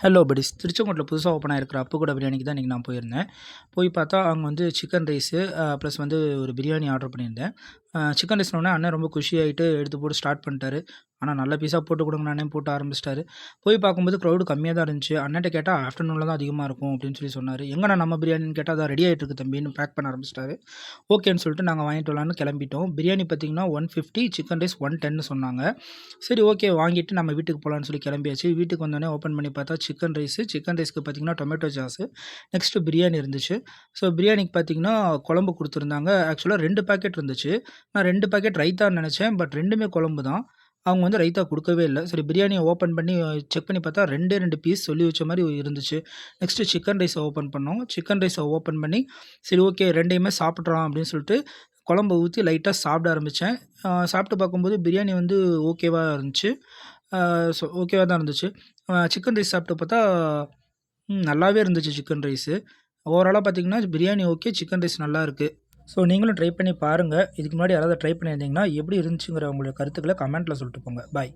Hello buddies. திருச்செங்கோட்டில் புதுசாக open ஆகிருக்கிற அப்புக்கூட பிரியாணிக்கு தான் இன்றைக்கி நான் போயிருந்தேன். போய் பார்த்தா அங்கே வந்து சிக்கன் ரைஸு ப்ளஸ் வந்து ஒரு பிரியாணி ஆர்டர் பண்ணியிருந்தேன். சிக்கன் ரைஸ்னோடனே அண்ணன் ரொம்ப குஷியாகிட்டு எடுத்து போட்டு ஸ்டார்ட் பண்ணிட்டாரு. ஆனால் நல்ல பீஸாக போட்டு கொடுங்க அண்ணன் போட்டு ஆரம்பிச்சிட்டாரு. போய் பார்க்கும்போது க்ரௌடு கம்மியாக தான் இருந்துச்சு. அண்ணன்ட்ட கேட்டால் ஆஃப்டர்நூனில் தான் அதிகமாக இருக்கும் அப்படின்னு சொல்லி சொன்னார். எங்கண்ணா நம்ம பிரியாணின்னு கேட்டால் அதான் ரெடி ஆகிட்டு இருக்கு தம்பின்னு பேக் பண்ண ஆரம்பிச்சிட்டாரு. ஓகேன்னு சொல்லிட்டு நாங்கள் வாங்கிட்டு வரலான்னு கிளம்பிட்டோம். பிரியாணி பார்த்திங்கன்னா 150, சிக்கன் ரைஸ் 110 சொன்னாங்க. சரி ஓகே வாங்கிட்டு நம்ம வீட்டுக்கு போகலான்னு சொல்லி கிளம்பியாச்சு. வீட்டுக்கு வந்தோடனே ஓப்பன் பண்ணி பார்த்தா சிக்கன் ரைஸ்க்கு பார்த்திங்கன்னா டொமேட்டோ சாஸு, நெக்ஸ்ட்டு பிரியாணி இருந்துச்சு. ஸோ பிரியாணிக்கு பார்த்திங்கன்னா குழம்பு கொடுத்துருந்தாங்க. ஆக்சுவலாக 2 பேக்கெட் இருந்துச்சு. நான் 2 பேக்கெட் ரைத்தான்னு நினச்சேன். பட் 2மே குழம்பு தான். அவங்க வந்து ரைத்தா கொடுக்கவே இல்லை. சரி பிரியாணியை ஓப்பன் பண்ணி செக் பண்ணி பார்த்தா 2 பீஸ் சொல்லி வச்ச மாதிரி இருந்துச்சு. நெக்ஸ்ட்டு சிக்கன் ரைஸை ஓப்பன் பண்ணோம். சிக்கன் ரைஸை ஓப்பன் பண்ணி சரி ஓகே 2யுமே சாப்பிட்றலாம் அப்படின்னு சொல்லிட்டு குழம்ப ஊற்றி லைட்டாக சாப்பிட ஆரம்பித்தேன். சாப்பிட்டு பார்க்கும்போது பிரியாணி வந்து ஓகேவாக இருந்துச்சு. ஸோ ஓகேவாக தான் இருந்துச்சு. சிக்கன் ரைஸ் சாப்பிட்டு பார்த்தா நல்லாவே இருந்துச்சு சிக்கன் ரைஸு. ஓவராலாக பார்த்தீங்கன்னா பிரியாணி ஓகே, சிக்கன் ரைஸ் நல்லா இருக்குது. ஸோ நீங்களும் ட்ரை பண்ணி பாருங்கள். இதுக்கு முன்னாடி யாராவது ட்ரை பண்ணியிருந்தீங்கன்னா எப்படி இருந்துச்சுங்கிற உங்களுடைய கருத்துக்களை கமெண்ட்டில் சொல்லிட்டு போங்க. பாய்.